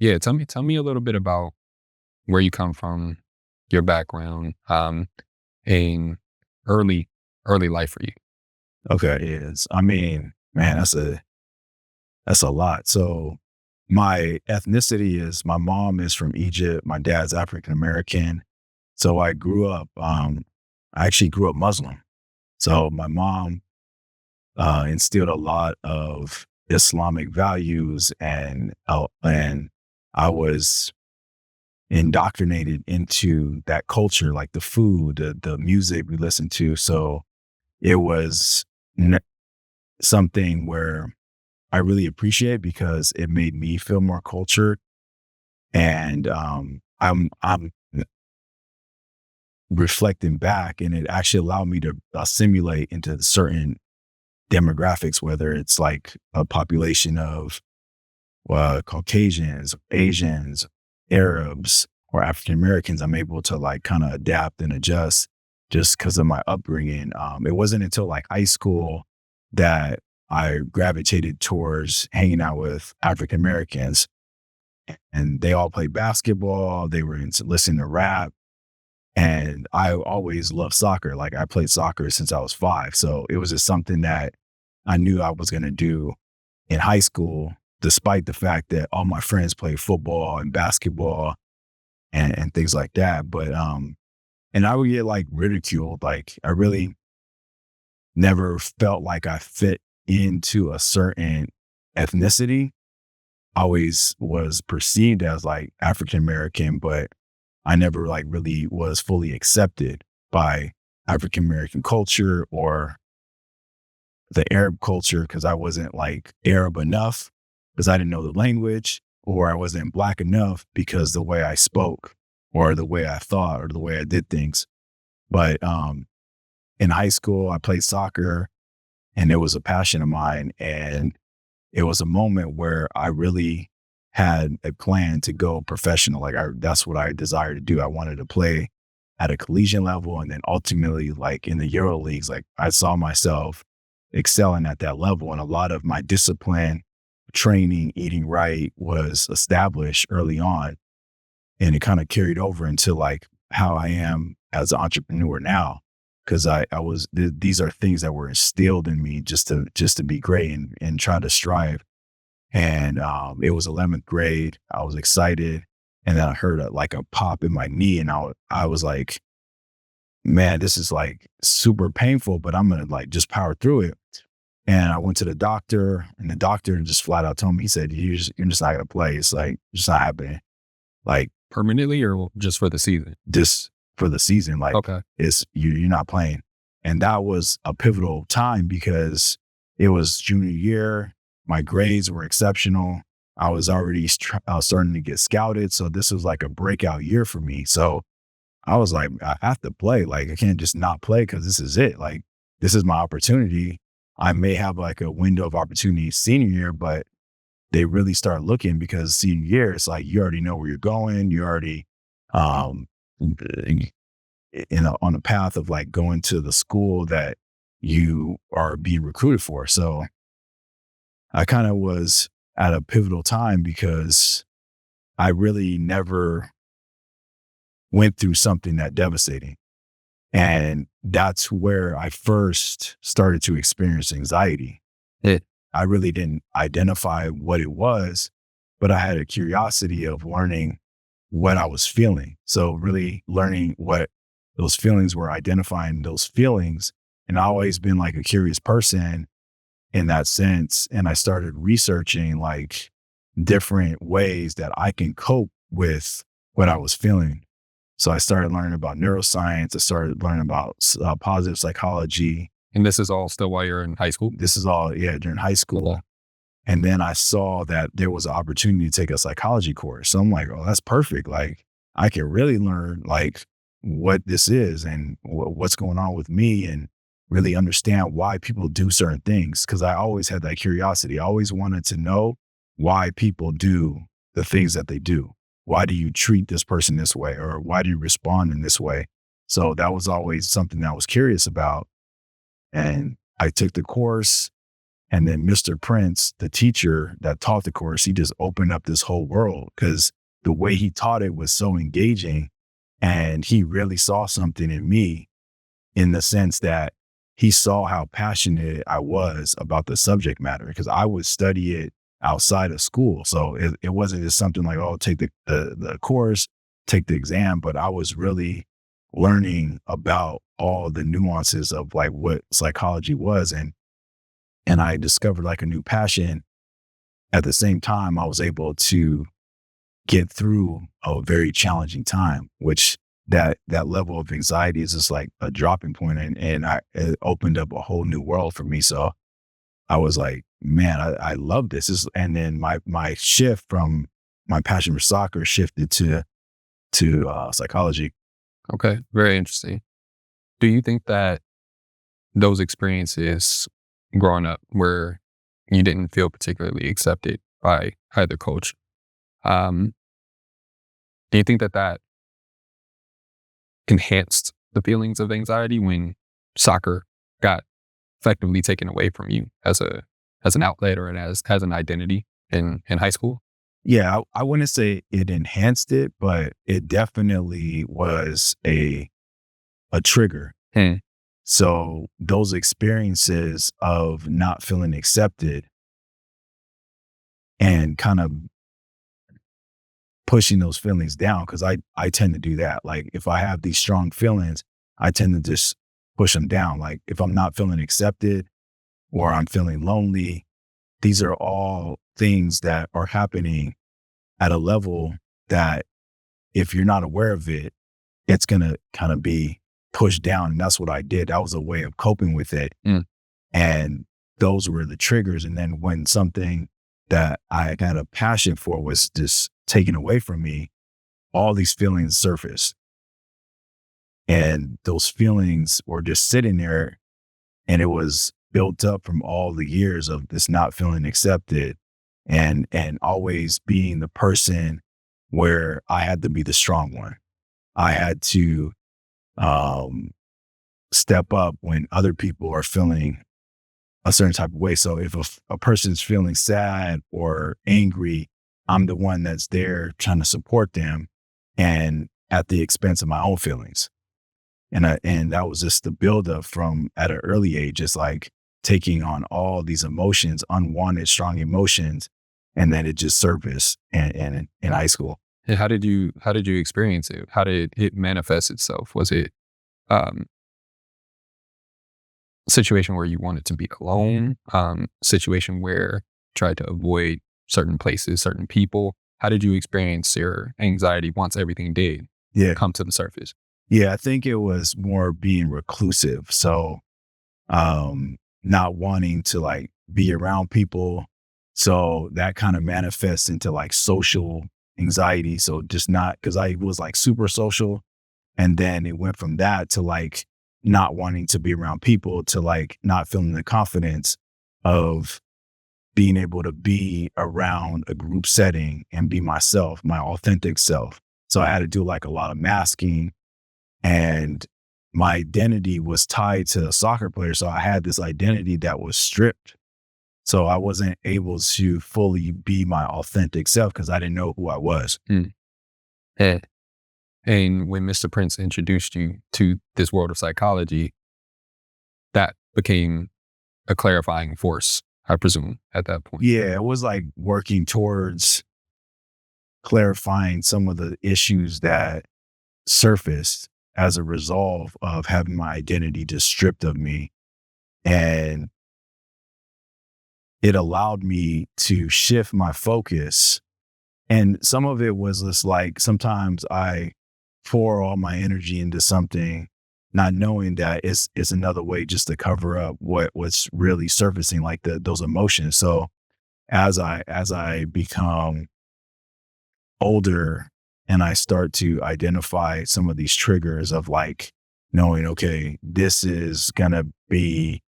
Yeah, tell me a little bit about where you come from, your background, and early early life for you. Okay, yes. I mean, man, that's a lot. So my ethnicity is my mom is from Egypt, my dad's African American. So I actually grew up Muslim. So my mom instilled a lot of Islamic values, and I was indoctrinated into that culture, like the food, the music we listened to. So it was n- something where I really appreciate because it made me feel more cultured. And I'm reflecting back, and it actually allowed me to assimilate into certain demographics, whether it's like a population of Caucasians, Asians, Arabs, or African Americans. I'm able to like kind of adapt and adjust just because of my upbringing. It wasn't until like high school that I gravitated towards hanging out with African Americans, and they all played basketball. They were into listening to rap. And I always loved soccer. Like I played soccer since I was 5. So it was just something that I knew I was going to do in high school, despite the fact that all my friends played football and basketball and things like that. And I would get like ridiculed. Like I really never felt like I fit into a certain ethnicity. Always was perceived as like African American, but I never like really was fully accepted by African American culture or the Arab culture because I wasn't like Arab enough because I didn't know the language, or I wasn't black enough because the way I spoke or the way I thought or the way I did things. But in high school, I played soccer, and it was a passion of mine. And it was a moment where I really had a plan to go professional. That's what I desired to do. I wanted to play at a collegiate level, and then ultimately like in the Euro leagues. Like I saw myself excelling at that level, and a lot of my discipline, training, eating right was established early on, and it kind of carried over into like how I am as an entrepreneur now. Cause these are things that were instilled in me just to be great and try to strive. And it was 11th grade. I was excited. And then I heard like a pop in my knee, and I was like, man, this is like super painful, but I'm going to like just power through it. And I went to the doctor, and the doctor just flat out told me, he said, you're just not going to play. It's like, it's not happening. Like Permanently or just for the season? just for the season, like Okay. you're not playing. And that was a pivotal time because it was junior year. My grades were exceptional. I was already starting to get scouted. So this was like a breakout year for me. So I was like, I have to play. Like, I can't just not play because this is it. Like, this is my opportunity. I may have like a window of opportunity senior year, but they really start looking because senior year, it's like you already know where you're going. You already um, on a path of like going to the school that you are being recruited for. So I kind of was at a pivotal time because I really never went through something that devastating. And that's where I first started to experience anxiety. Yeah. I really didn't identify what it was, but I had a curiosity of learning what I was feeling. So really learning what those feelings were, identifying those feelings. And I always been like a curious person in that sense. And I started researching like different ways that I can cope with what I was feeling. So I started learning about neuroscience. I started learning about positive psychology. And this is all still while you're in high school? This is all, yeah, during high school. Okay. And then I saw that there was an opportunity to take a psychology course. So I'm like, oh, that's perfect. Like I can really learn like what this is and what's going on with me, and really understand why people do certain things. Cause I always had that curiosity. I always wanted to know why people do the things that they do. Why do you treat this person this way? Or why do you respond in this way? So that was always something that I was curious about. And I took the course, And then Mr. Prince, the teacher that taught the course, he just opened up this whole world because the way he taught it was so engaging. And he really saw something in me in the sense that he saw how passionate I was about the subject matter because I would study it outside of school. So it wasn't just something like, oh, take the course, take the exam, but I was really learning about all the nuances of like what psychology was. And I discovered like a new passion. At the same time, I was able to get through a very challenging time, which that level of anxiety is just like a dropping point, and it opened up a whole new world for me. So I was like, man, I love this. And then my shift from my passion for soccer shifted to psychology. Okay. Very interesting. Do you think that those experiences growing up where you didn't feel particularly accepted by either coach, um, do you think that that enhanced the feelings of anxiety when soccer got effectively taken away from you as an outlet or as an identity in high school? Yeah, I wouldn't say it enhanced it, but it definitely was a trigger. Hmm. So those experiences of not feeling accepted and kind of pushing those feelings down, because I tend to do that. Like if I have these strong feelings, I tend to just push them down. Like if I'm not feeling accepted or I'm feeling lonely, these are all things that are happening at a level that if you're not aware of it, it's going to kind of be pushed down. And that's what I did. That was a way of coping with it. Mm. And those were the triggers. And then when something that I had a passion for was just taken away from me, all these feelings surfaced. And those feelings were just sitting there, and it was built up from all the years of this not feeling accepted and always being the person where I had to be the strong one. I had to step up when other people are feeling a certain type of way. So if a person's feeling sad or angry, I'm the one that's there trying to support them and at the expense of my own feelings. And that was just the buildup from at an early age. It's like taking on all these emotions, unwanted, strong emotions, and then it just surfaced in high school. And how did you experience it? How did it manifest itself? Was it um, a situation where you wanted to be alone? Situation where you tried to avoid certain places, certain people? How did you experience your anxiety once everything did Yeah. come to the surface? Yeah. I think it was more being reclusive. So, not wanting to like be around people. So that kind of manifests into like social anxiety. So just not, because I was like super social. And then it went from that to like not wanting to be around people to like not feeling the confidence of being able to be around a group setting and be myself, my authentic self. So I had to do like a lot of masking, and my identity was tied to a soccer player. So I had this identity that was stripped. So I wasn't able to fully be my authentic self because I didn't know who I was. Mm. Eh. And when Mr. Prince introduced you to this world of psychology, that became a clarifying force, I presume, at that point. Yeah, it was like working towards clarifying some of the issues that surfaced as a result of having my identity just stripped of me. And it allowed me to shift my focus. And some of it was just like sometimes I pour all my energy into something, not knowing that it's another way just to cover up what's really surfacing, like those emotions. So as I become older and I start to identify some of these triggers of like knowing, okay, this is gonna be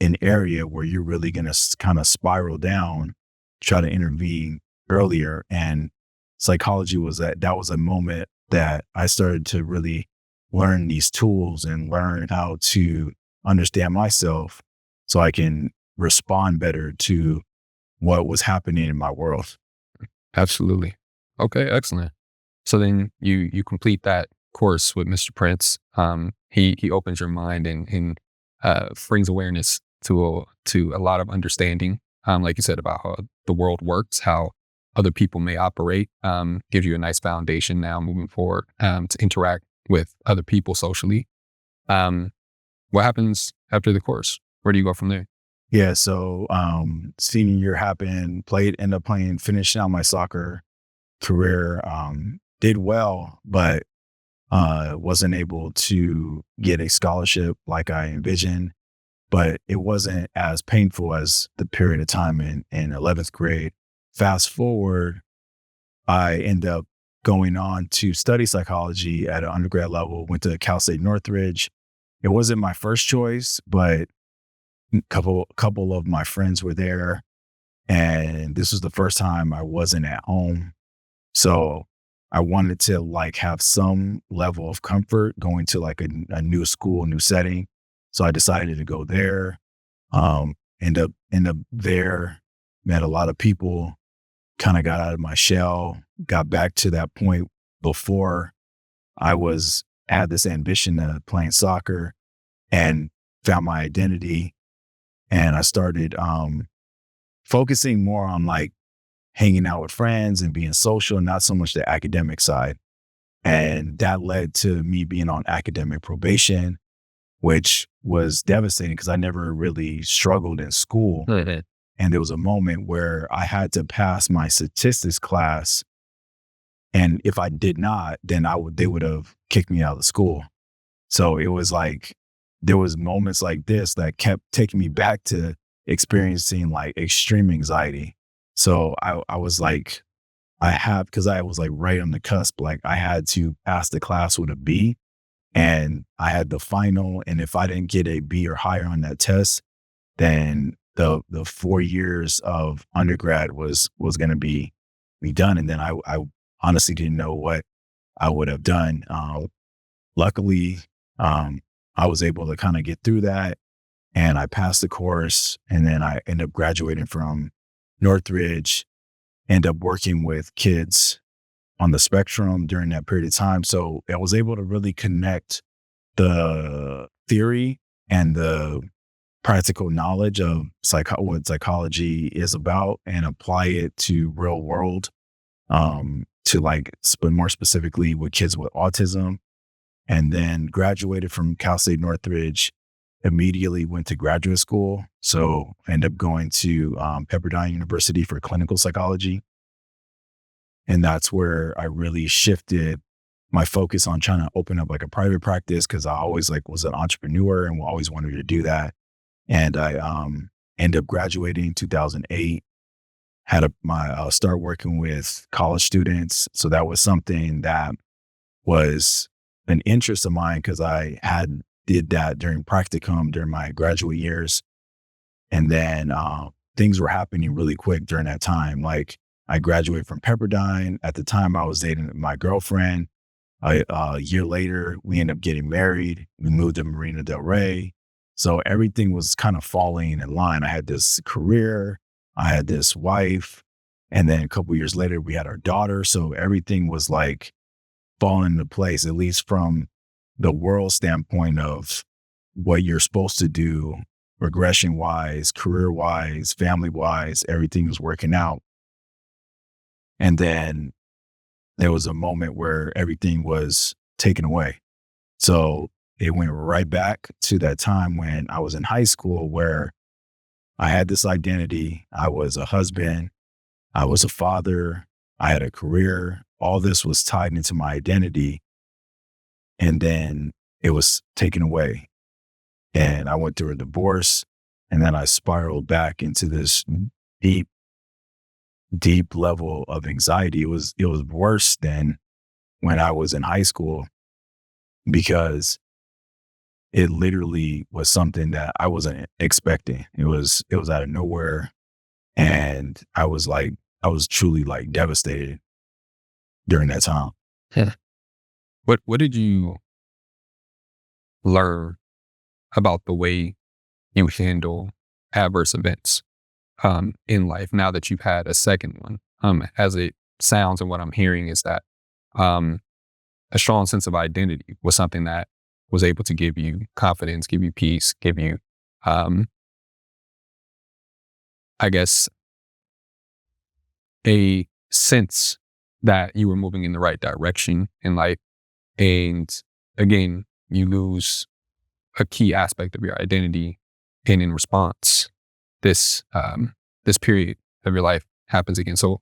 an area where you're really gonna kind of spiral down, try to intervene earlier. And psychology was that was a moment that I started to really learn these tools and learn how to understand myself so I can respond better to what was happening in my world. Absolutely. Okay, excellent. So then you complete that course with Mr. Prince. He opens your mind and brings awareness to a lot of understanding. Like you said about how the world works, how other people may operate. Gives you a nice foundation now moving forward to interact with other people socially. Um, what happens after the course? Where do you go from there? Yeah, so senior year happened, ended up playing, finishing out my soccer career, did well, but wasn't able to get a scholarship like I envisioned. But it wasn't as painful as the period of time in 11th grade. Fast forward, I end up going on to study psychology at an undergrad level, went to Cal State Northridge. It wasn't my first choice, but couple of my friends were there, and this was the first time I wasn't at home. So I wanted to like have some level of comfort going to like a new school, new setting. So I decided to go there. End up there, met a lot of people, kind of got out of my shell, got back to that point before I was had this ambition of playing soccer and found my identity. And I started focusing more on like hanging out with friends and being social, not so much the academic side. And that led to me being on academic probation, which was devastating because I never really struggled in school. Mhm. And there was a moment where I had to pass my statistics class. And if I did not, then they would have kicked me out of the school. So it was like, there was moments like this that kept taking me back to experiencing like extreme anxiety. So I was like, because I was like right on the cusp, like I had to pass the class with a B and I had the final. And if I didn't get a B or higher on that test, then the 4 years of undergrad was going to be done. And then I honestly didn't know what I would have done. Luckily, um, I was able to kind of get through that and I passed the course. And then I ended up graduating from Northridge, end up working with kids on the spectrum during that period of time. So I was able to really connect the theory and the practical knowledge of what psychology is about and apply it to real world, to like more specifically with kids with autism. And then graduated from Cal State Northridge, immediately went to graduate school. So ended up going to Pepperdine University for clinical psychology. And that's where I really shifted my focus on trying to open up like a private practice because I always like was an entrepreneur and always wanted to do that. And I ended up graduating in 2008, had my start working with college students. So that was something that was an interest of mine because I had did that during practicum during my graduate years. And then things were happening really quick during that time. Like I graduated from Pepperdine. At the time, I was dating my girlfriend. A year later, we ended up getting married. We moved to Marina Del Rey. So everything was kind of falling in line. I had this career. I had this wife. And then a couple years later, we had our daughter. So everything was like falling into place, at least from the world standpoint of what you're supposed to do, regression wise, career wise, family wise, everything was working out. And then there was a moment where everything was taken away. So it went right back to that time when I was in high school where I had this identity. I was a husband. I was a father. I had a career. All this was tied into my identity. And then it was taken away. And I went through a divorce. And then I spiraled back into this deep, deep level of anxiety. It was worse than when I was in high school because it literally was something that I wasn't expecting. It was out of nowhere. And I was truly like devastated during that time. Yeah. What did you learn about the way you handle adverse events in life now that you've had a second one. As it sounds and what I'm hearing is that um, a strong sense of identity was something that was able to give you confidence, give you peace, give you, um, I guess, a sense that you were moving in the right direction in life. And again, you lose a key aspect of your identity, and in response, this period of your life happens again. So,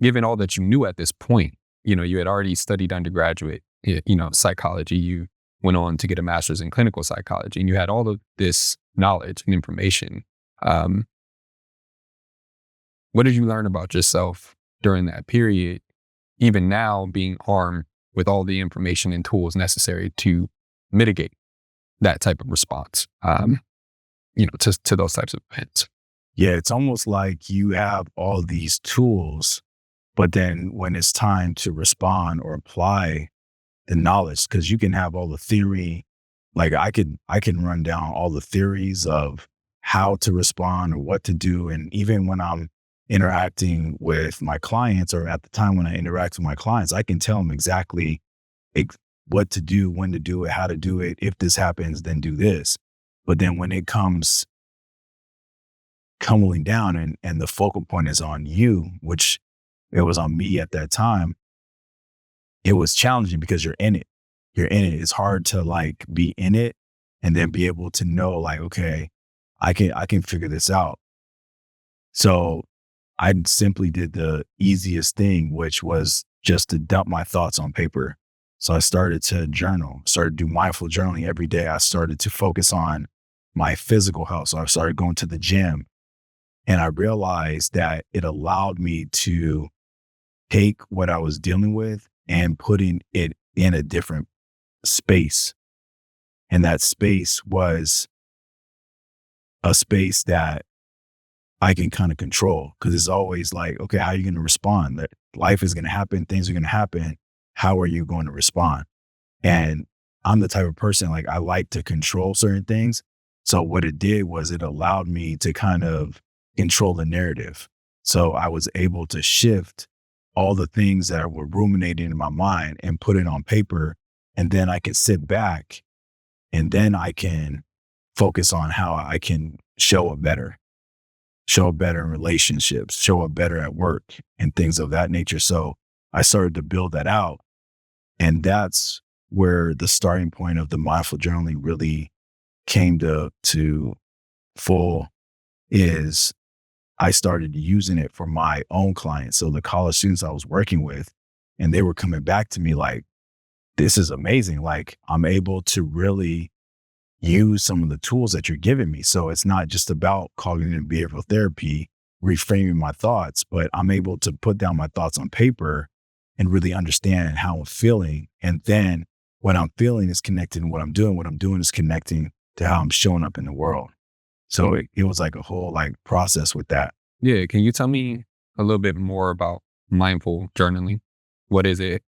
given all that you knew at this point, you had already studied undergraduate, psychology. You went on to get a master's in clinical psychology, and you had all of this knowledge and information. Um, what did you learn about yourself during that period? Even now, being armed with all the information and tools necessary to mitigate that type of response, to those types of events. Yeah, it's almost like you have all these tools, but then when it's time to respond or apply the knowledge, because you can have all the theory, like I can run down all the theories of how to respond or what to do. And even when I'm interacting with my clients, or at the time when I interact with my clients, I can tell them exactly what to do, when to do it, how to do it. If this happens, then do this. But then when it comes tumbling down and the focal point is on you, which it was on me at that time, it was challenging because you're in it. You're in it. It's hard to like be in it and then be able to know like, okay, I can figure this out. So I simply did the easiest thing, which was just to dump my thoughts on paper. So I started to journal, started to do mindful journaling every day. I started to focus on my physical health. So I started going to the gym, and I realized that it allowed me to take what I was dealing with and putting it in a different space. And that space was a space that I can kind of control, because it's always like, okay, how are you going to respond? That life is going to happen, things are going to happen. How are you going to respond? And I'm the type of person, like, I like to control certain things. So what it did was it allowed me to kind of control the narrative. So I was able to shift all the things that were ruminating in my mind and put it on paper. And then I can sit back, and then I can focus on how I can show up better in relationships, show up better at work and things of that nature. So I started to build that out. And that's where the starting point of the mindful journaling really came to full, is I started using it for my own clients. So the college students I was working with, and they were coming back to me like, this is amazing. Like, I'm able to really use some of the tools that you're giving me. So it's not just about cognitive behavioral therapy, reframing my thoughts, but I'm able to put down my thoughts on paper and really understand how I'm feeling. And then what I'm feeling is connected to what I'm doing. What I'm doing is connecting to how I'm showing up in the world. So it was like a whole like process with that. Yeah. Can you tell me a little bit more about mindful journaling? What is it?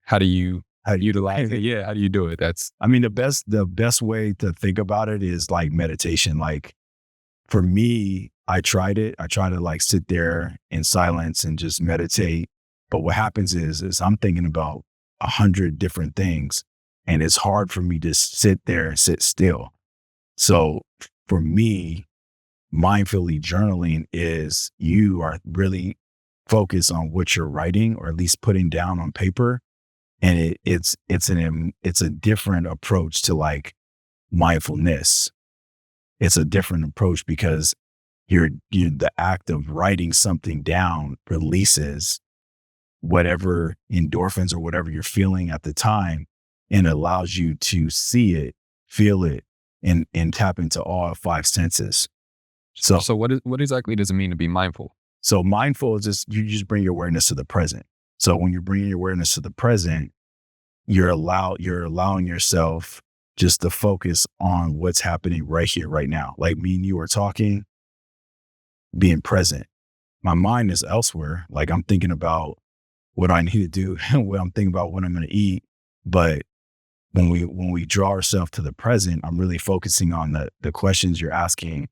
How do you How do you utilize it? Yeah. How do you do it? I mean, the best way to think about it is like meditation. Like, for me, I tried it. I try to like sit there in silence and just meditate. But what happens is I'm thinking about 100 different things, and it's hard for me to sit there and sit still. So for me, mindfully journaling is you are really focused on what you're writing, or at least putting down on paper. And it's a different approach to like mindfulness. It's a different approach because the act of writing something down releases whatever endorphins or whatever you're feeling at the time, and allows you to see it, feel it, and tap into all 5 senses. So what exactly does it mean to be mindful? So mindful is just, you just bring your awareness to the present. So when you're bringing your awareness to the present, you're allowing yourself just to focus on what's happening right here, right now. Like me and you are talking, being present. My mind is elsewhere. Like, I'm thinking about what I need to do, I'm thinking about what I'm going to eat. But when we draw ourselves to the present, I'm really focusing on the questions you're asking.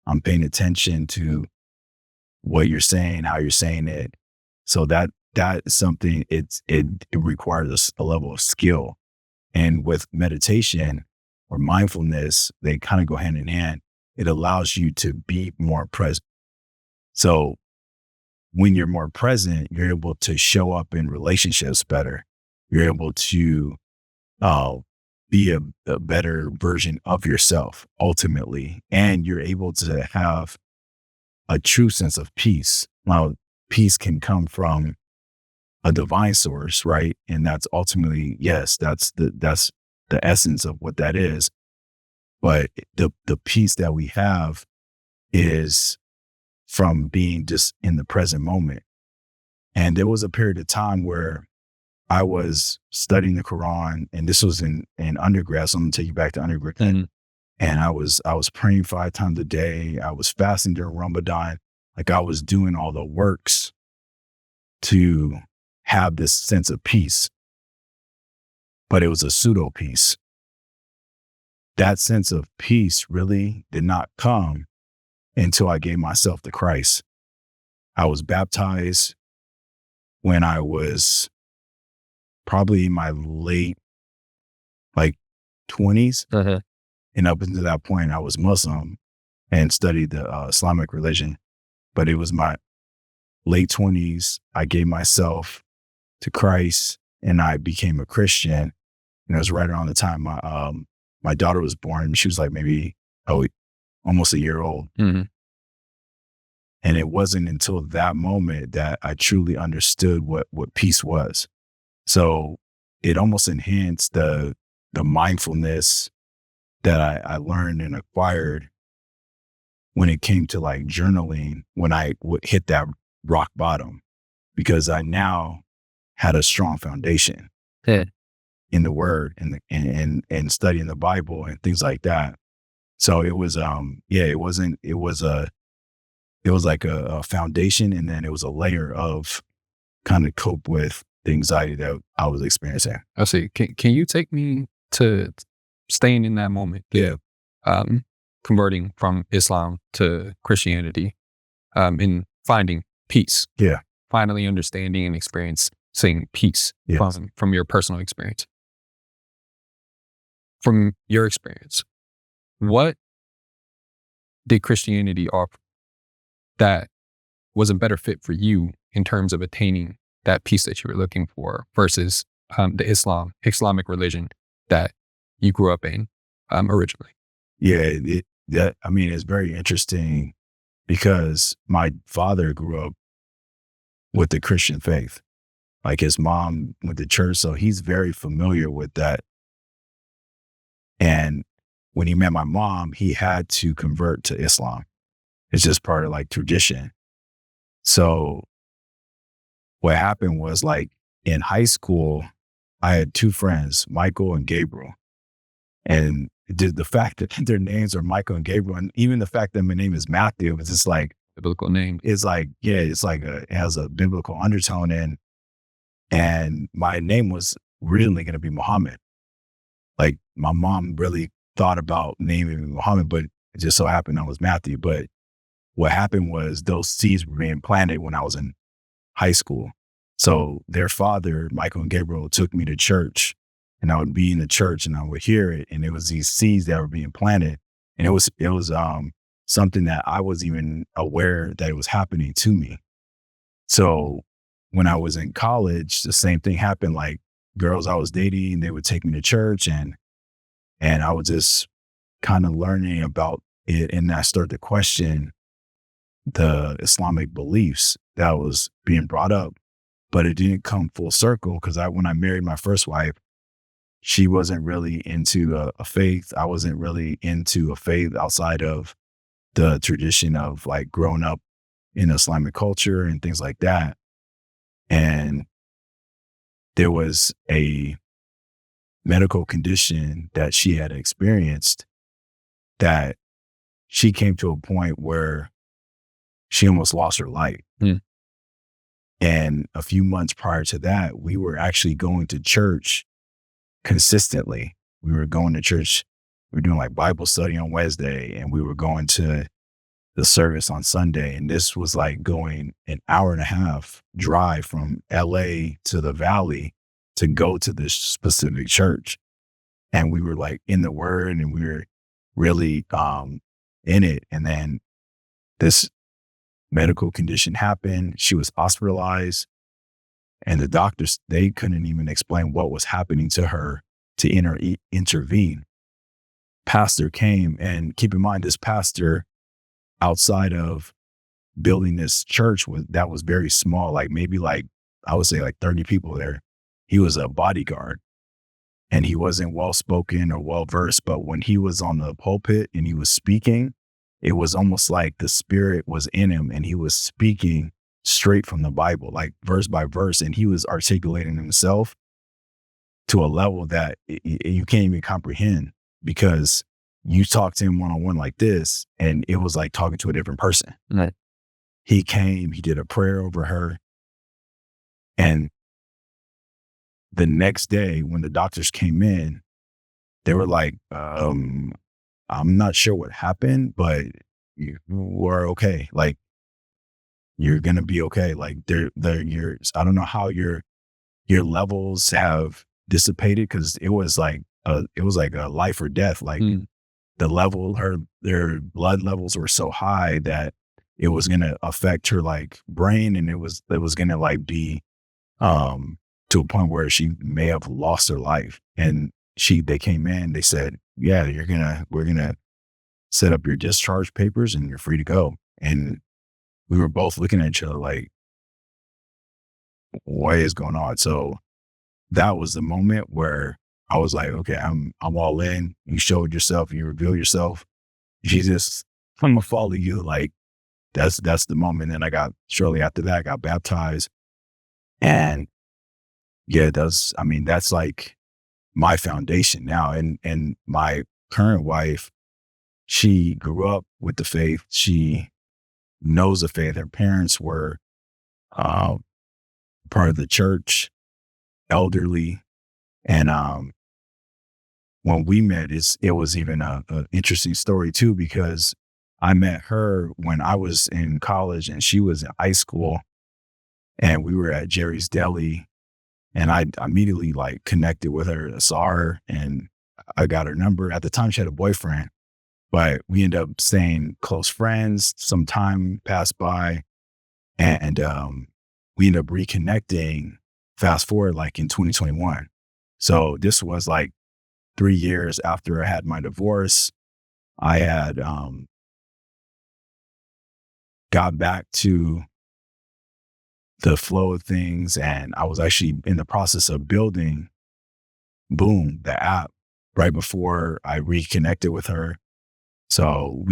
I'm paying attention to what you're saying, how you're saying it. So that is something it requires a level of skill. And with meditation or mindfulness, they kind of go hand in hand. It allows you to be more present. So when you're more present, you're able to show up in relationships better. You're able to uh, be a better version of yourself ultimately. And you're able to have a true sense of peace. Now, peace can come from a divine source, right? And that's ultimately, yes, that's the essence of what that is. But the peace that we have is from being just in the present moment. And there was a period of time where I was studying the Quran, and this was in undergrad. So I'm gonna take you back to undergrad. Mm-hmm. And I was praying 5 times a day. I was fasting during Ramadan. Like I was doing all the works to have this sense of peace, but it was a pseudo peace. That sense of peace really did not come until I gave myself to Christ. I was baptized when I was probably in my late, like 20s. Uh-huh. And up until that point, I was Muslim and studied the Islamic religion. But it was my late 20s. I gave myself to Christ and I became a Christian. And it was right around the time my daughter was born. She was like maybe almost a year old. Mm-hmm. And it wasn't until that moment that I truly understood what peace was. So it almost enhanced the mindfulness that I learned and acquired when it came to like journaling, when I would hit that rock bottom, because I now had a strong foundation Yeah. in the word and studying the Bible and things like that. So it was, it was like a foundation, and then it was a layer of kind of cope with the anxiety that I was experiencing. I see. Can you take me to staying in that moment? Yeah. Converting from Islam to Christianity, in finding peace. Yeah. Finally understanding and experiencing peace. Yes. From your personal experience. From your experience, what did Christianity offer that was a better fit for you in terms of attaining that peace that you were looking for versus the Islamic religion that you grew up in originally? Yeah. It's very interesting because my father grew up with the Christian faith. Like his mom went to church, so he's very familiar with that. And when he met my mom, he had to convert to Islam. It's just part of like tradition. So what happened was, like, in high school, I had 2 friends, Michael and Gabriel. And the fact that their names are Michael and Gabriel, and even the fact that my name is Matthew, it's just like, Biblical name. it's like, yeah, it's like it has a biblical undertone in. And my name was originally going to be Muhammad. Like my mom really thought about naming me Muhammad, but it just so happened I was Matthew. But what happened was those seeds were being planted when I was in high school. So their father, Michael and Gabriel, took me to church, and I would be in the church and I would hear it. And it was these seeds that were being planted. And it was something that I wasn't even aware that it was happening to me. So when I was in college, the same thing happened. Like girls I was dating, they would take me to church, and I was just kind of learning about it. And I started to question the Islamic beliefs that was being brought up, but it didn't come full circle because when I married my first wife, she wasn't really into a faith. I wasn't really into a faith outside of the tradition of like growing up in Islamic culture and things like that. And there was a medical condition that she had experienced that she came to a point where she almost lost her life. Mm. And a few months prior to that, we were actually going to church consistently. We were going to church. We were doing like Bible study on Wednesday, and we were going to the service on Sunday. And this was like going an hour and a half drive from LA to the Valley to go to this specific church. And we were like in the word and we were really in it. And then this medical condition happened. She was hospitalized, and the doctors, they couldn't even explain what was happening to her to intervene. Pastor came, and keep in mind, this pastor, outside of building this church, was very small, like maybe like, I would say like 30 people there. He was a bodyguard, and he wasn't well spoken or well versed, but when he was on the pulpit and he was speaking, it was almost like the Spirit was in him and he was speaking straight from the Bible, like verse by verse, and he was articulating himself to a level that you can't even comprehend, because you talk to him one-on-one like this and it was like talking to a different person. Right. He came, he did a prayer over her, and the next day when the doctors came in, they were like, I'm not sure what happened, but you were okay. Like, you're going to be okay. Like I don't know how your levels have dissipated, because it was like a life or death. Like their blood levels were so high that it was going to affect her like brain. And it was going to like be, to a point where she may have lost her life. And they came in, they said, yeah, we're going to set up your discharge papers and you're free to go. And we were both looking at each other like, what is going on? So that was the moment where I was like, okay, I'm all in. You showed yourself, you revealed yourself. Jesus, I'm gonna follow you. Like, that's the moment. And shortly after that, I got baptized. And yeah, that's like my foundation now. And my current wife, she grew up with the faith. She knows the faith. Her parents were part of the church, elderly. And when we met, it was even a interesting story too, because I met her when I was in college and she was in high school, and we were at Jerry's Deli, and I immediately like connected with her. I saw her and I got her number. At the time, she had a boyfriend, but we ended up staying close friends. Some time passed by, and we ended up reconnecting. Fast forward, like in 2021. So this was like 3 years after I had my divorce. I had got back to the flow of things, and I was actually in the process of building Boom, the app, right before I reconnected with her. So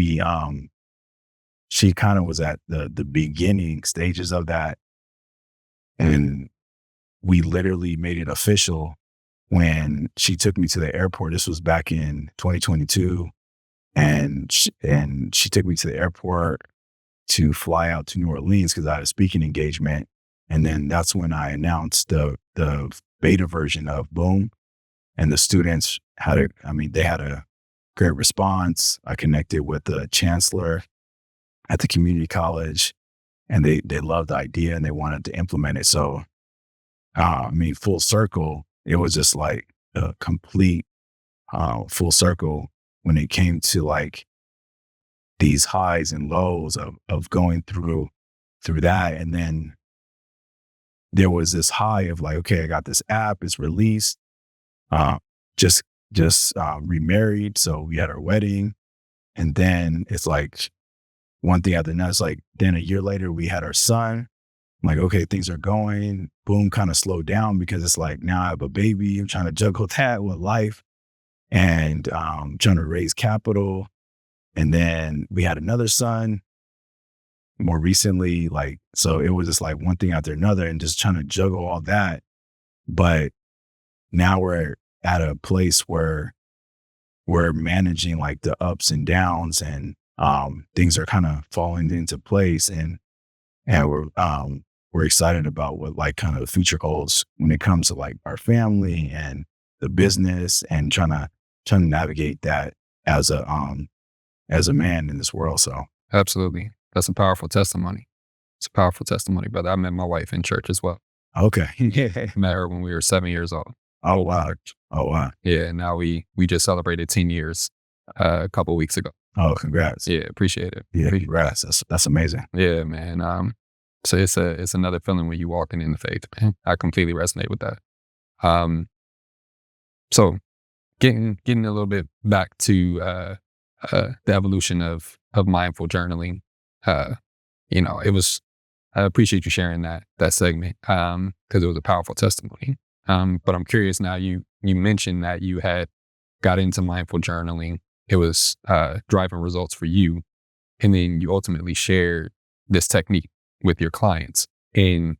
she kind of was at the beginning stages of that. And we literally made it official when she took me to the airport. This was back in 2022. And she took me to the airport to fly out to New Orleans because I had a speaking engagement. And then that's when I announced the beta version of Boom. And the students they had a great response. I connected with the chancellor at the community college, and they loved the idea and they wanted to implement it. So, full circle, it was just like a complete full circle when it came to like these highs and lows of going through that. And then there was this high of like, okay, I got this app, it's released, just remarried. So we had our wedding, and then it's like one thing after another. It's like, then a year later we had our son. I'm like, okay, things are going. Boom, kind of slowed down because it's like, now I have a baby. I'm trying to juggle that with life and trying to raise capital. And then we had another son more recently. Like, so it was just like one thing after another and just trying to juggle all that. But now we're at a place where we're managing like the ups and downs, and things are kind of falling into place, and we're excited about what like kind of the future holds when it comes to like our family and the business, and trying to navigate that as a man in this world. So Absolutely. That's a powerful testimony. It's a powerful testimony, brother. I met my wife in church as well. Okay. Met her when we were 7 years old. Oh, wow. Oh, wow. Yeah, and now we just celebrated 10 years, a couple weeks ago. Oh, congrats. Yeah, appreciate it. Yeah, Appre congrats. That's amazing. Yeah, man, so it's another feeling when you walking in the faith, man. I completely resonate with that. Um, so getting a little bit back to, the evolution of mindful journaling, uh, it was I appreciate you sharing that segment, because it was a powerful testimony. But I'm curious now, you mentioned that you had got into mindful journaling. It was, driving results for you, and then you ultimately shared this technique with your clients, and,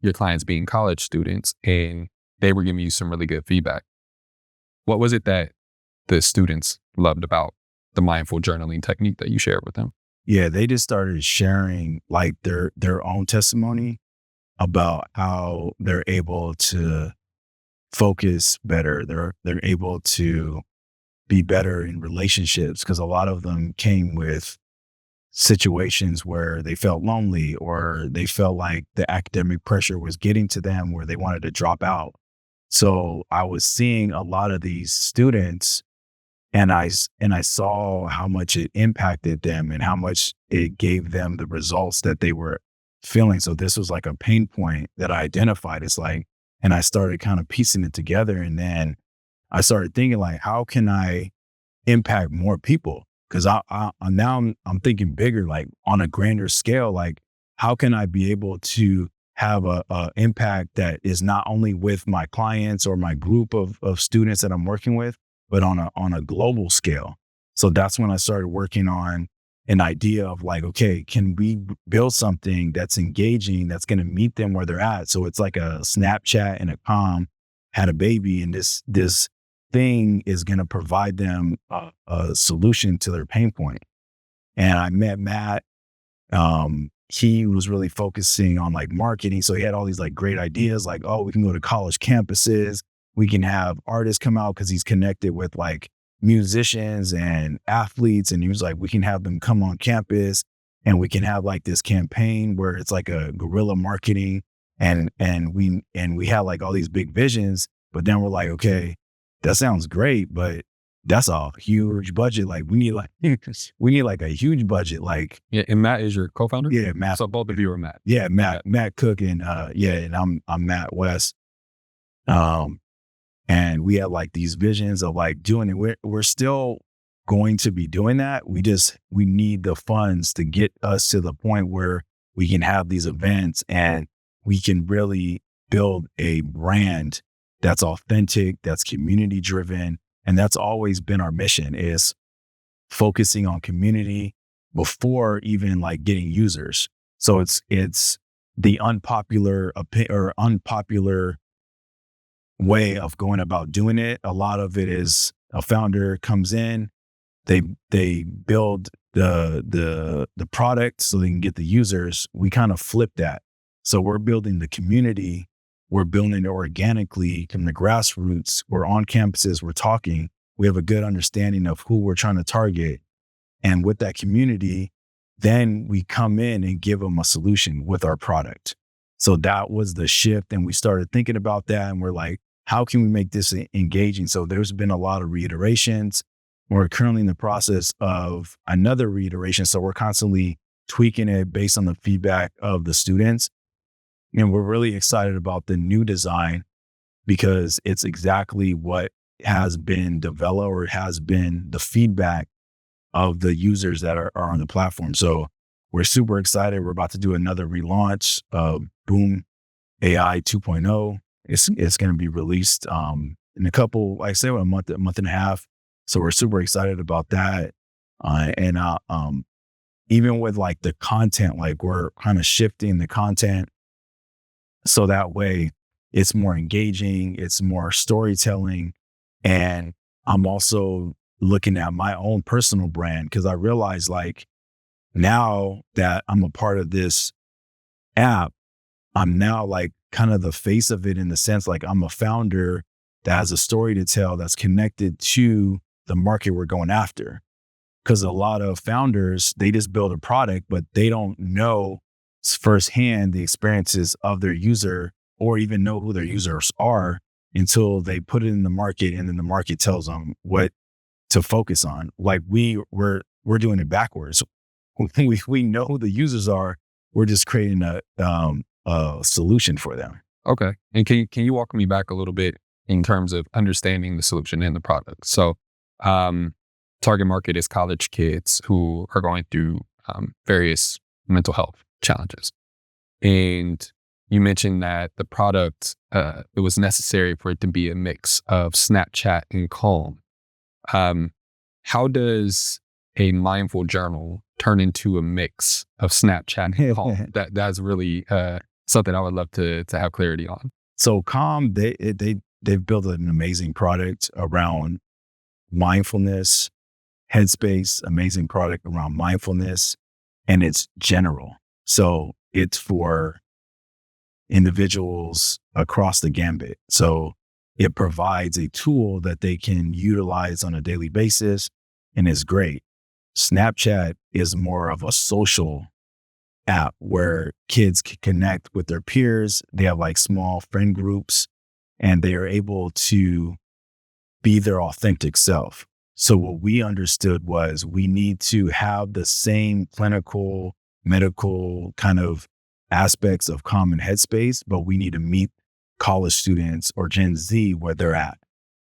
your clients being college students, and they were giving you some really good feedback. What was it that the students loved about the mindful journaling technique that you shared with them? Yeah, they just started sharing like their own testimony about how they're able to focus better. They're able to be better in relationships because a lot of them came with situations where they felt lonely or they felt like the academic pressure was getting to them where they wanted to drop out. So I was seeing a lot of these students and I saw how much it impacted them and how much it gave them the results that they were feeling. So this was like a pain point that I identified. It's like, and I started kind of piecing it together. And then I started thinking like, how can I impact more people? Because I'm thinking bigger, like on a grander scale. Like, how can I be able to have a impact that is not only with my clients or my group of students that I'm working with, but on a global scale? So that's when I started working on an idea of like, okay, can we build something that's engaging, that's going to meet them where they're at? So it's like a Snapchat and a Calm had a baby, and this thing is going to provide them a solution to their pain point. And I met Matt. He was really focusing on like marketing. So he had all these like great ideas like, oh, we can go to college campuses. We can have artists come out because he's connected with like musicians and athletes. And he was like, we can have them come on campus and we can have like this campaign where it's like a guerrilla marketing. And we had like all these big visions, but then we're like, okay, that sounds great, but that's a huge budget. Like we need like we need like a huge budget. Like Yeah, and Matt is your co-founder? yeah, Matt. So both of you are Matt. Yeah, Matt Cook and and I'm Matt West. And we had like these visions of like doing it. We're still going to be doing that. We need the funds to get us to the point where we can have these events and we can really build a brand that's authentic, that's community driven. And that's always been our mission, is focusing on community before even like getting users. So it's the unpopular or unpopular way of going about doing it. A lot of it is a founder comes in, they build the product so they can get the users. We kind of flip that. So we're building the community. We're building it organically from the grassroots. We're on campuses. We're talking. We have a good understanding of who we're trying to target. And with that community, then we come in and give them a solution with our product. So that was the shift. And we started thinking about that. And we're like, how can we make this engaging? So there's been a lot of reiterations. We're currently in the process of another reiteration. So we're constantly tweaking it based on the feedback of the students. And we're really excited about the new design because it's exactly what has been developed or has been the feedback of the users that are on the platform. So we're super excited. We're about to do another relaunch of Boom AI 2.0. It's going to be released in a couple, like I say, a month and a half. So we're super excited about that. And even with like the content, like we're kind of shifting the content so that way it's more engaging, it's more storytelling. And I'm also looking at my own personal brand because I realize like now that I'm a part of this app, I'm now like kind of the face of it in the sense like I'm a founder that has a story to tell that's connected to the market we're going after. because a lot of founders, they just build a product, but they don't know firsthand the experiences of their user or even know who their users are until they put it in the market, and then the market tells them what to focus on. Like we're doing it backwards. We know who the users are. We're just creating a solution for them. Okay. And can you walk me back a little bit in terms of understanding the solution and the product? So, target market is college kids who are going through various mental health challenges. And you mentioned that the product, it was necessary for it to be a mix of Snapchat and Calm. How does a mindful journal turn into a mix of Snapchat and Calm? That's really something I would love to have clarity on. So Calm, they've built an amazing product around mindfulness. Headspace, amazing product around mindfulness, and it's general. So it's for individuals across the gambit. So it provides a tool that they can utilize on a daily basis, and it's great. Snapchat is more of a social app where kids can connect with their peers. They have like small friend groups, and they are able to be their authentic self. So what we understood was we need to have the same clinical, medical kind of aspects of Calm and Headspace, but we need to meet college students or Gen Z where they're at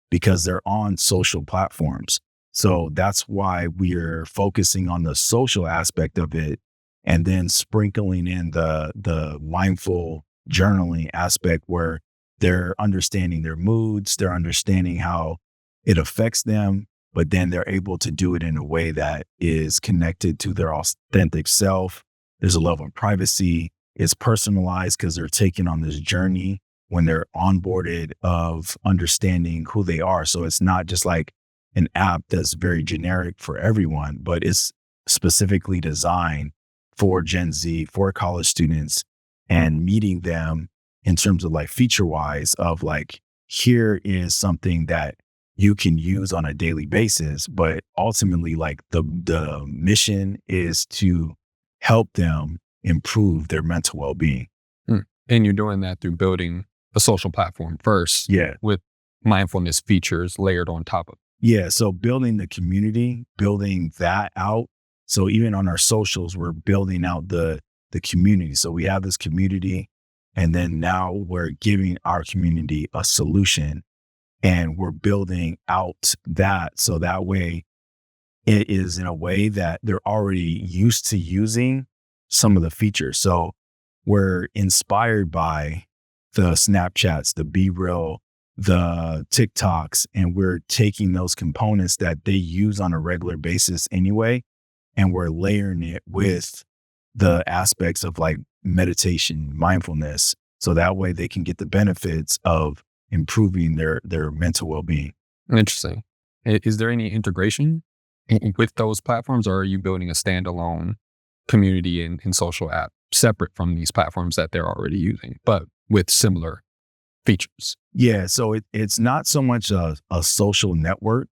because they're on social platforms. So that's why we're focusing on the social aspect of it and then sprinkling in the mindful journaling aspect where they're understanding their moods, they're understanding how it affects them, but then they're able to do it in a way that is connected to their authentic self. There's a level of privacy. It's personalized because they're taking on this journey when they're onboarded of understanding who they are. So it's not just like an app that's very generic for everyone, but it's specifically designed for Gen Z, for college students, and meeting them in terms of like feature wise of like, here is something that you can use on a daily basis, but ultimately like the mission is to help them improve their mental well-being. And you're doing that through building a social platform first, Yeah, with mindfulness features layered on top of it. yeah. So building the community, building that out. So even on our socials, we're building out the community. So we have this community, and then now we're giving our community a solution. And we're building out that so that way it is in a way that they're already used to using some of the features. So we're inspired by the Snapchats, the Be Real, the TikToks, and we're taking those components that they use on a regular basis anyway, and we're layering it with the aspects of like meditation, mindfulness, so that way they can get the benefits of improving their mental well-being. Interesting. Is there any integration with those platforms, or are you building a standalone community and social app separate from these platforms that they're already using, but with similar features? Yeah, so it's not so much a social network.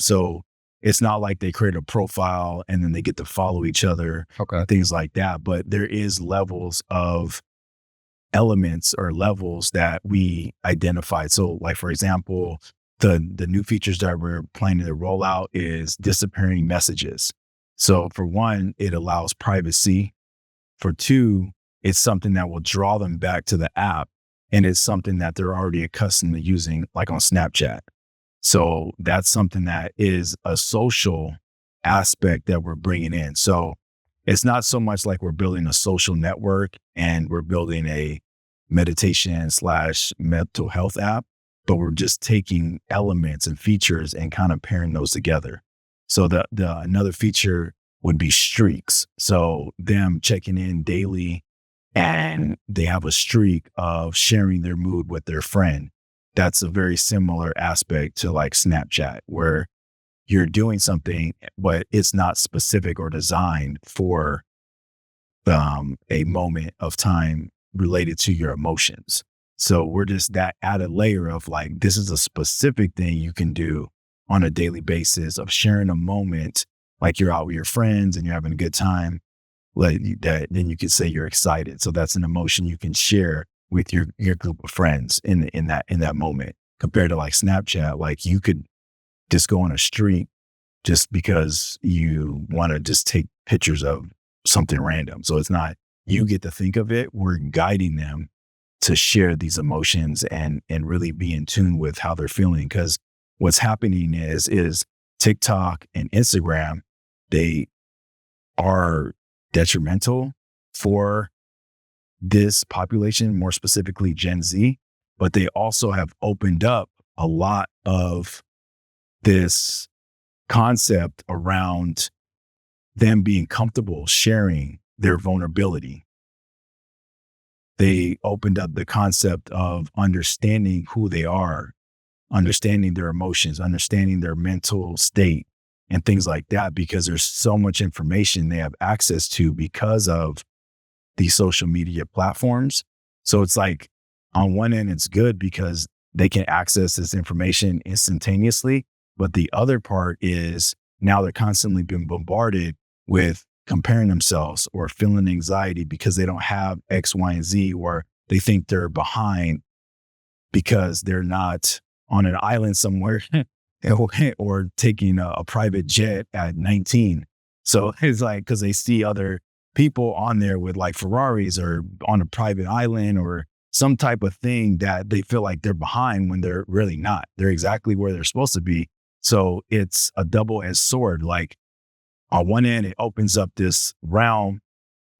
So it's not like they create a profile and then they get to follow each other, Okay. things like that. But there is levels of elements or levels that we identified. So like, for example, the new features that we're planning to roll out is disappearing messages. So for one, it allows privacy. For two, it's something that will draw them back to the app, and it's something that they're already accustomed to using, like on Snapchat. So that's something that is a social aspect that we're bringing in. So it's not so much like we're building a social network and we're building a meditation / mental health app, but we're just taking elements and features and kind of pairing those together. So the another feature would be streaks. So them checking in daily and they have a streak of sharing their mood with their friend. That's a very similar aspect to like Snapchat, where you're doing something, but it's not specific or designed for a moment of time related to your emotions. So we're just that added layer of like, this is a specific thing you can do on a daily basis of sharing a moment like you're out with your friends and you're having a good time, like that, then you could say you're excited. So that's an emotion you can share with your group of friends in that moment. Compared to like Snapchat, like you could just go on a streak just because you want to just take pictures of something random. So it's not you get to think of it. We're guiding them to share these emotions and really be in tune with how they're feeling. Because what's happening is TikTok and Instagram, they are detrimental for this population, more specifically Gen Z, but they also have opened up a lot of this concept around them being comfortable sharing their vulnerability. They opened up the concept of understanding who they are, understanding their emotions, understanding their mental state, and things like that, because there's so much information they have access to because of these social media platforms. So it's like, on one end, it's good because they can access this information instantaneously. But the other part is now they're constantly being bombarded with comparing themselves or feeling anxiety because they don't have X, Y, and Z, or they think they're behind because they're not on an island somewhere or taking a private jet at 19. So it's like, because they see other people on there with like Ferraris or on a private island or some type of thing, that they feel like they're behind when they're really not. They're exactly where they're supposed to be. So it's a double-edged sword. Like on one end, it opens up this realm,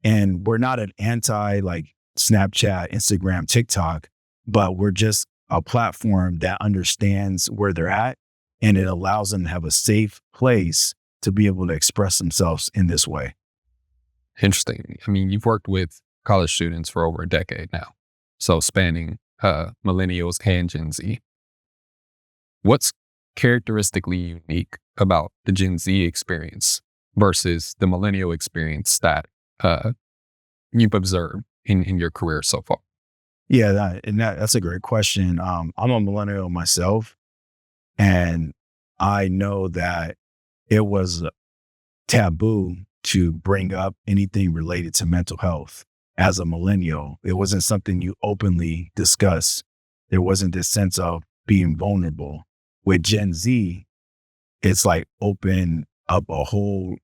and we're not an anti like Snapchat, Instagram, TikTok, but we're just a platform that understands where they're at, and it allows them to have a safe place to be able to express themselves in this way. Interesting. I mean, you've worked with college students for over a decade now, so spanning millennials and Gen Z. What's characteristically unique about the Gen Z experience versus the millennial experience that you've observed in your career so far? Yeah, that's a great question. I'm a millennial myself, and I know that it was taboo to bring up anything related to mental health as a millennial. It wasn't something you openly discuss. There wasn't this sense of being vulnerable. With Gen Z, it's like open up a whole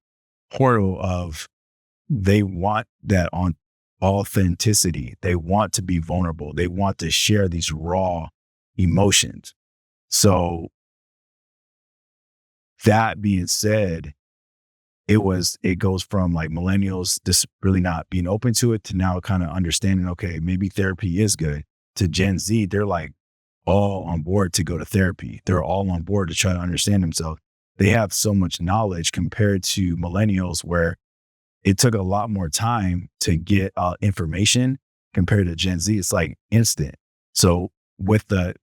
portal of they want that on authenticity. They want to be vulnerable. They want to share these raw emotions. So that being said, it goes from like millennials just really not being open to it to now kind of understanding, okay, maybe therapy is good. To Gen Z, they're like all on board to go to therapy. They're all on board to try to understand themselves. They have so much knowledge compared to millennials, where it took a lot more time to get information compared to Gen Z. It's like instant. So with the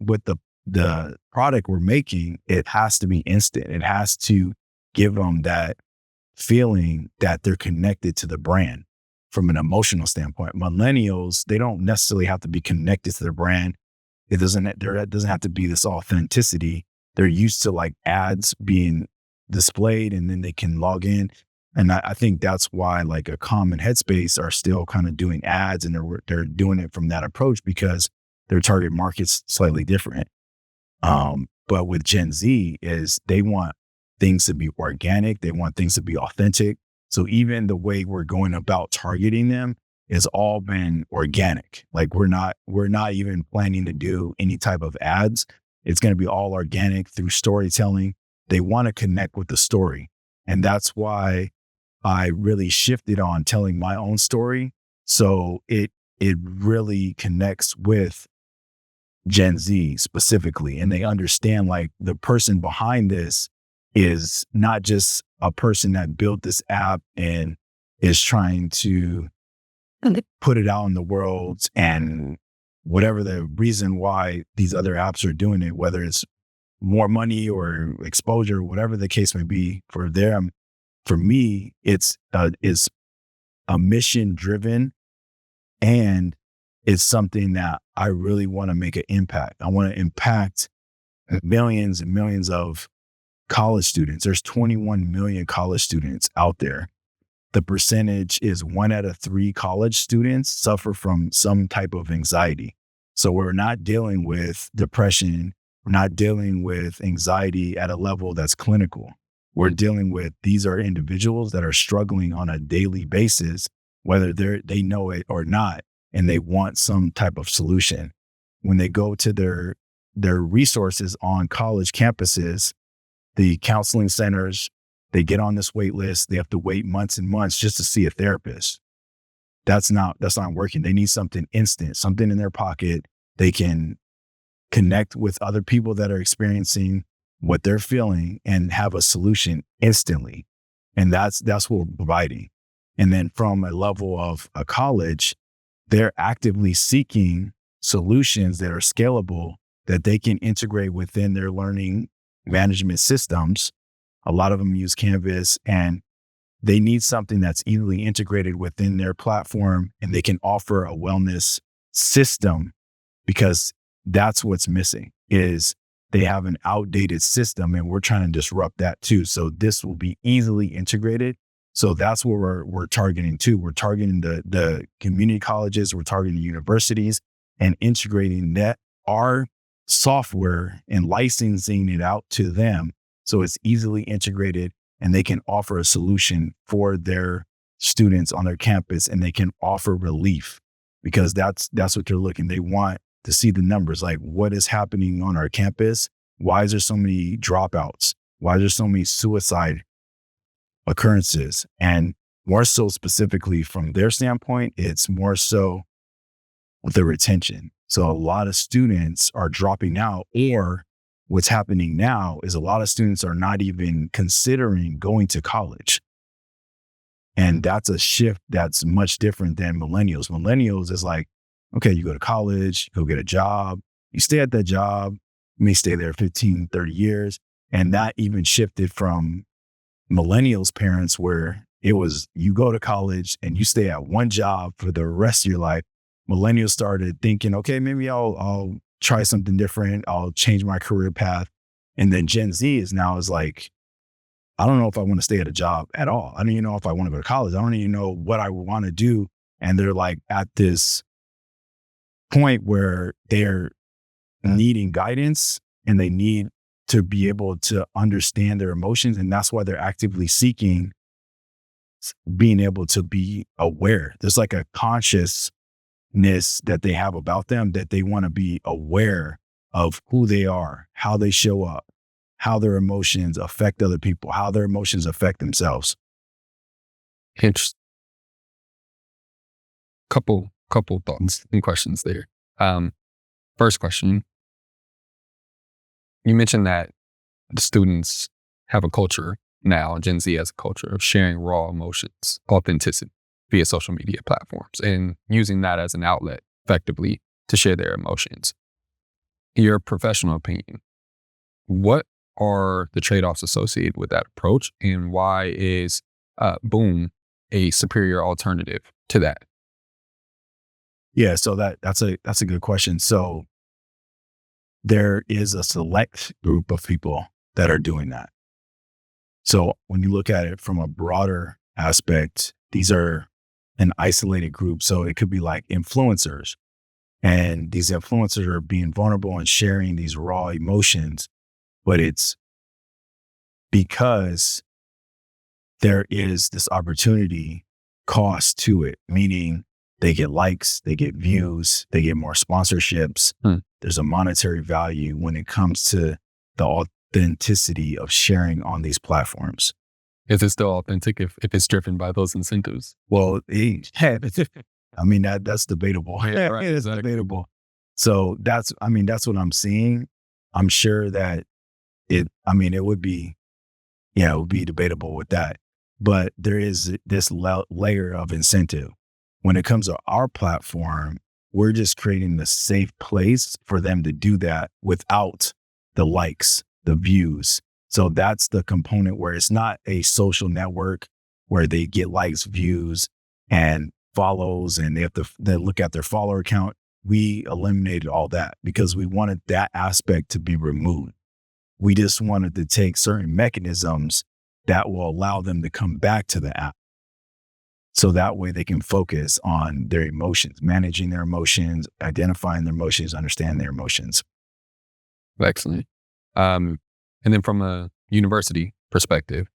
product we're making, it has to be instant. It has to give them that feeling that they're connected to the brand from an emotional standpoint. Millennials, they don't necessarily have to be connected to the brand. It doesn't have to be this authenticity. They're used to like ads being displayed, and then they can log in. And I think that's why like a common headspace are still kind of doing ads, and they're doing it from that approach because their target market's slightly different. But with Gen Z is they want things to be organic. They want things to be authentic. So even the way we're going about targeting them has all been organic. Like we're not even planning to do any type of ads. It's going to be all organic through storytelling. They want to connect with the story. And that's why I really shifted on telling my own story. So it really connects with Gen Z specifically. And they understand like the person behind this is not just a person that built this app and is trying to put it out in the world, and whatever the reason why these other apps are doing it, whether it's more money or exposure, whatever the case may be for them. For me, it's a mission driven, and it's something that I really want to make an impact. I want to impact millions and millions of college students. There's 21 million college students out there. The percentage is 1 out of 3 college students suffer from some type of anxiety. So we're not dealing with depression. We're not dealing with anxiety at a level that's clinical. We're dealing with, these are individuals that are struggling on a daily basis, whether they know it or not, and they want some type of solution. When they go to their resources on college campuses, the counseling centers, they get on this wait list. They have to wait months and months just to see a therapist. That's not working. They need something instant, something in their pocket. They can connect with other people that are experiencing what they're feeling and have a solution instantly. And that's what we're providing. And then from a level of a college, they're actively seeking solutions that are scalable, that they can integrate within their learning management systems. A lot of them use Canvas, and they need something that's easily integrated within their platform, and they can offer a wellness system, because that's what's missing is they have an outdated system, and we're trying to disrupt that too. So this will be easily integrated. So that's what we're targeting too. We're targeting the community colleges, we're targeting universities, and integrating our software and licensing it out to them so it's easily integrated, and they can offer a solution for their students on their campus, and they can offer relief, because that's what they're looking. They want to see the numbers, like what is happening on our campus. Why is there so many dropouts? Why is there so many suicide occurrences? And more so specifically from their standpoint, it's more so the retention. So a lot of students are dropping out, or what's happening now is a lot of students are not even considering going to college. And that's a shift that's much different than millennials. Millennials is like, okay, you go to college, you go get a job, you stay at that job, you may stay there 15, 30 years. And that even shifted from millennials' parents, where it was, you go to college and you stay at one job for the rest of your life. Millennials started thinking, okay, maybe I'll try something different. I'll change my career path. And then Gen Z is like, I don't know if I want to stay at a job at all. I don't even know if I want to go to college. I don't even know what I want to do. And they're like at this point where they're needing guidance, and they need to be able to understand their emotions. And that's why they're actively seeking being able to be aware. There's like a consciousness that they have about them, that they want to be aware of who they are, how they show up, how their emotions affect other people, how their emotions affect themselves. Interesting. Couple thoughts and questions there. First question, you mentioned that the students have a culture now, Gen Z has a culture of sharing raw emotions, authenticity via social media platforms, and using that as an outlet effectively to share their emotions. In your professional opinion, what are the trade-offs associated with that approach, and why is Boom a superior alternative to that? Yeah, so that's a good question. So there is a select group of people that are doing that. So when you look at it from a broader aspect, these are an isolated group. So it could be like influencers, and these influencers are being vulnerable and sharing these raw emotions, but it's because there is this opportunity cost to it, meaning they get likes, they get views, they get more sponsorships. There's a monetary value when it comes to the authenticity of sharing on these platforms. Is it still authentic if it's driven by those incentives? Well, I mean, that's debatable. Yeah, right, It's exactly. debatable. So that's what I'm seeing. I'm sure that it would be, it would be debatable with that. But there is this layer of incentive. When it comes to our platform, we're just creating the safe place for them to do that without the likes, the views. So that's the component where it's not a social network where they get likes, views, and follows, and they look at their follower count. We eliminated all that because we wanted that aspect to be removed. We just wanted to take certain mechanisms that will allow them to come back to the app. So that way they can focus on their emotions, managing their emotions, identifying their emotions, understand their emotions. Excellent. And then from a university perspective,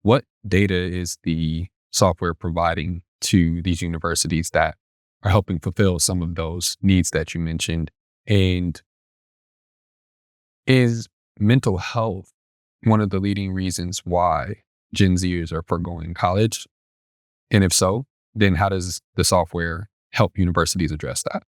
what data is the software providing to these universities that are helping fulfill some of those needs that you mentioned? And is mental health one of the leading reasons why Gen Zers are foregoing college? And if so, then how does the software help universities address that?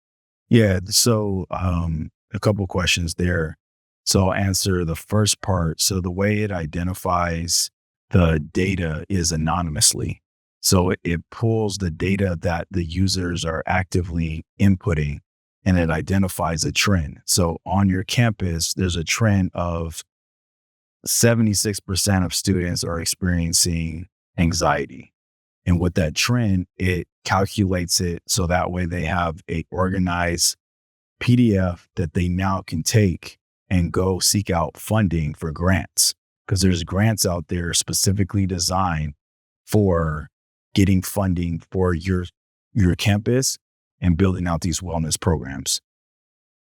Yeah. So a couple questions there. So I'll answer the first part. So the way it identifies the data is anonymously. So it pulls the data that the users are actively inputting and it identifies a trend. So on your campus, there's a trend of 76% of students are experiencing anxiety. And with that trend, it calculates it so that way they have a organized PDF that they now can take and go seek out funding for grants. Because there's grants out there specifically designed for getting funding for your campus and building out these wellness programs.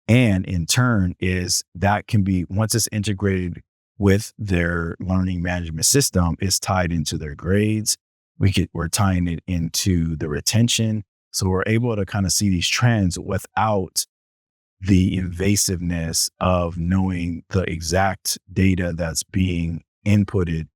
And in turn is that can be, once it's integrated with their learning management system, it's tied into their grades. We're tying it into the retention. So we're able to kind of see these trends without the invasiveness of knowing the exact data that's being inputted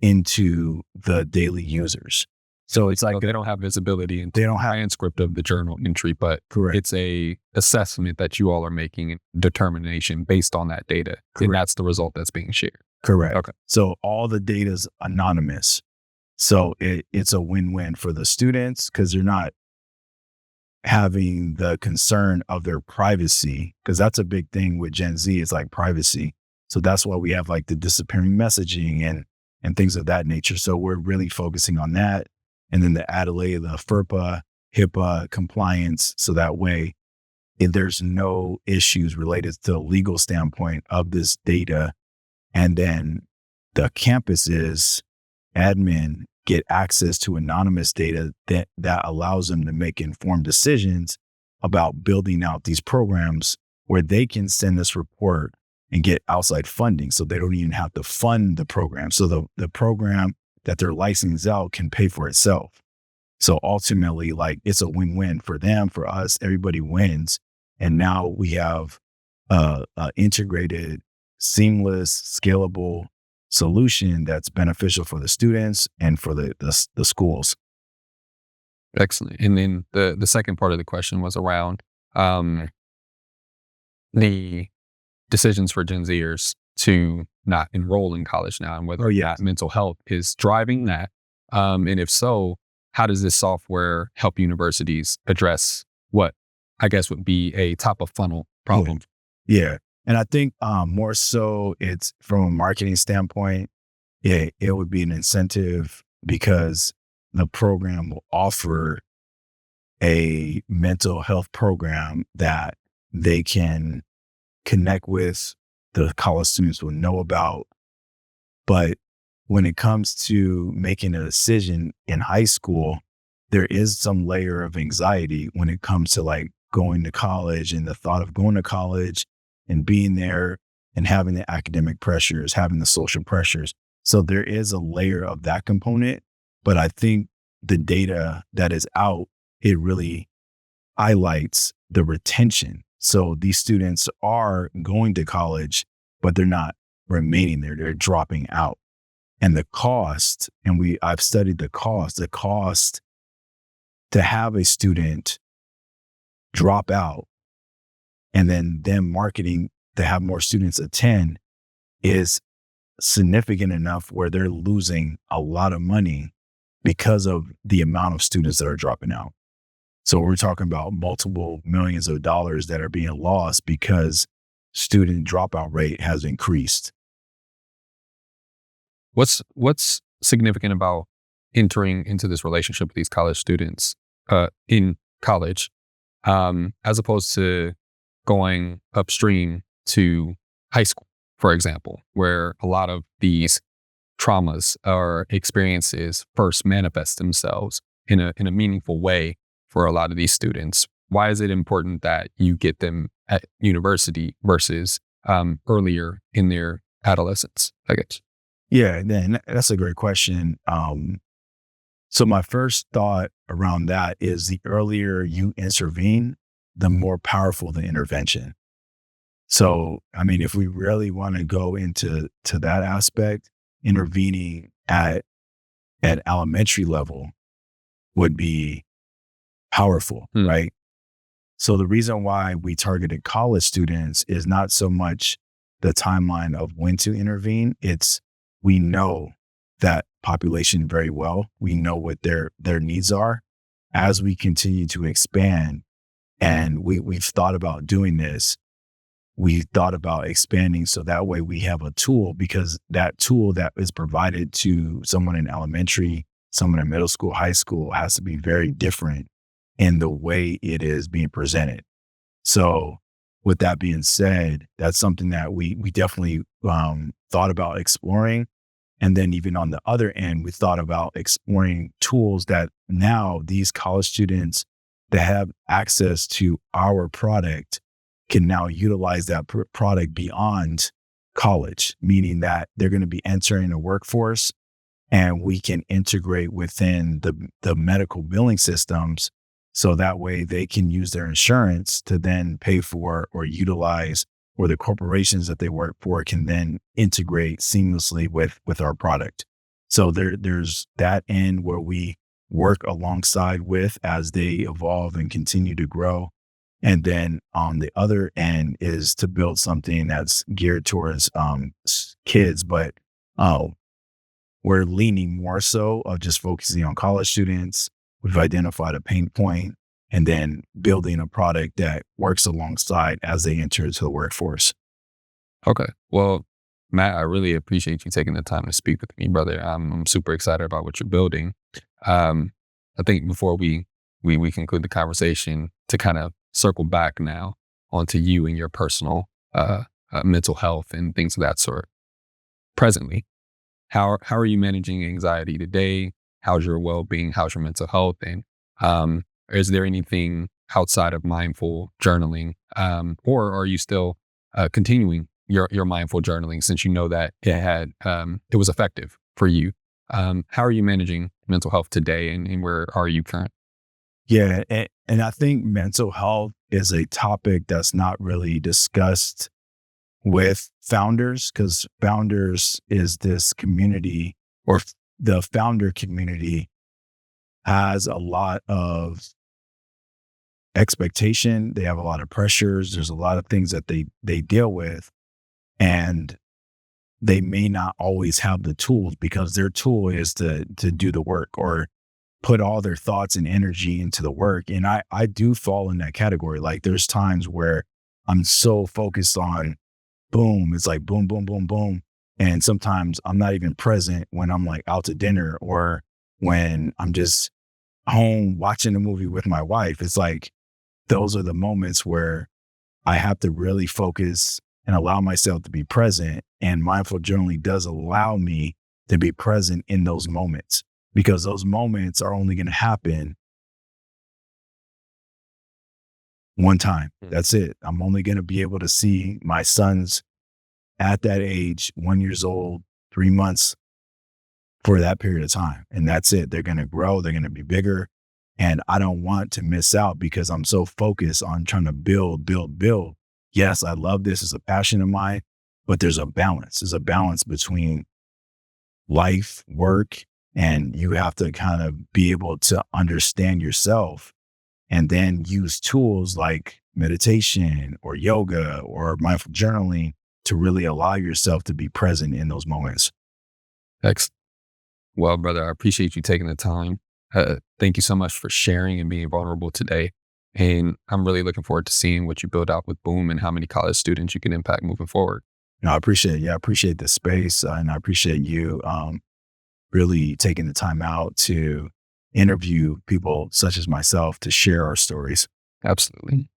into the daily users. So it's like So they don't have visibility into they the don't have transcript of the journal entry, but correct. it's a assessment that you all are making and determination based on that data. Correct. And that's the result that's being shared. Correct. Okay. So all the data is anonymous. So it's a win-win for the students because they're not having the concern of their privacy, because that's a big thing with Gen Z is like privacy. So that's why we have like the disappearing messaging and things of that nature. So we're really focusing on that. And then the Adelaide, the FERPA, HIPAA compliance. So that way there's no issues related to the legal standpoint of this data. And then the campuses admin get access to anonymous data that allows them to make informed decisions about building out these programs where they can send this report and get outside funding. So they don't even have to fund the program. So the program that they're licensed out can pay for itself. So ultimately, like it's a win-win for them, for us, everybody wins. And now we have a integrated, seamless, scalable solution that's beneficial for the students and for the schools. Excellent. And then the second part of the question was around the decisions for Gen Zers to not enroll in college now and whether that mental health is driving that. And if so, how does this software help universities address what I guess would be a top of funnel problem? Yeah. And I think more so it's from a marketing standpoint, it would be an incentive because the program will offer a mental health program that they can connect with, the college students will know about. But when it comes to making a decision in high school, there is some layer of anxiety when it comes to like going to college and the thought of going to college and being there and having the academic pressures, having the social pressures. So there is a layer of that component. But I think the data that is out, it really highlights the retention. So these students are going to college, but they're not remaining there. They're dropping out. And the cost, and I've studied the cost to have a student drop out and then them marketing to have more students attend is significant enough where they're losing a lot of money because of the amount of students that are dropping out. So we're talking about multiple millions of dollars that are being lost because student dropout rate has increased. What's significant about entering into this relationship with these college students in college, as opposed to going upstream to high school? for example, where a lot of these traumas or experiences first manifest themselves in a meaningful way for a lot of these students. Why is it important that you get them at university versus earlier in their adolescence, I guess? Yeah, then that's a great question. So my first thought around that is the earlier you intervene, the more powerful the intervention. So, I mean, if we really want to go into that aspect, intervening at elementary level would be powerful, Mm, right? So the reason why we targeted college students is not so much the timeline of when to intervene. It's we know that population very well. We know what their needs are. As we continue to expand, and we've thought about doing this, we thought about expanding so that way we have a tool, because that tool that is provided to someone in elementary, someone in middle school, high school has to be very different in the way it is being presented. So with that being said, that's something that we definitely thought about exploring. And then even on the other end, we thought about exploring tools that now these college students that have access to our product can now utilize that product beyond college, meaning that they're going to be entering a workforce and we can integrate within the medical billing systems. So that way they can use their insurance to then pay for or utilize, or the corporations that they work for can then integrate seamlessly with our product. So there's that end where we work alongside with as they evolve and continue to grow. And then on the other end is to build something that's geared towards kids, but uh, we're leaning more so of just focusing on college students. We've identified a pain point and then building a product that works alongside as they enter into the workforce. okay. Well, Matt, I really appreciate you taking the time to speak with me, brother. I'm super excited about what you're building. Um, I think before we conclude the conversation, to kind of circle back now onto you and your personal mental health and things of that sort. Presently, how are you managing anxiety today? How's your well being? How's your mental health? And is there anything outside of mindful journaling, or are you still continuing your mindful journaling since you know that it was effective for you? How are you managing mental health today, and where are you current? Yeah. And I think mental health is a topic that's not really discussed with founders, because founders is this community, or the founder community has a lot of expectation. They have a lot of pressures. There's a lot of things that they deal with, and they may not always have the tools, because their tool is to do the work or put all their thoughts and energy into the work. And I do fall in that category. Like there's times where I'm so focused on boom, it's like boom, boom, boom, boom. And sometimes I'm not even present when I'm like out to dinner or when I'm just home watching a movie with my wife. It's like those are the moments where I have to really focus and allow myself to be present. And mindful journaling does allow me to be present in those moments, because those moments are only going to happen one time. Mm. That's it. I'm only going to be able to see my sons at that age, 1 year old, 3 months, for that period of time. And that's it. They're going to grow. They're going to be bigger. And I don't want to miss out because I'm so focused on trying to build, build, build. Yes, I love this. It's a passion of mine, but there's a balance. There's a balance between life, work, and you have to kind of be able to understand yourself and then use tools like meditation or yoga or mindful journaling to really allow yourself to be present in those moments. Excellent. Well, brother, I appreciate you taking the time. Thank you so much for sharing and being vulnerable today. And I'm really looking forward to seeing what you build out with Boom and how many college students you can impact moving forward. I appreciate, yeah, I appreciate the space, and I appreciate you really taking the time out to interview people such as myself to share our stories. Absolutely.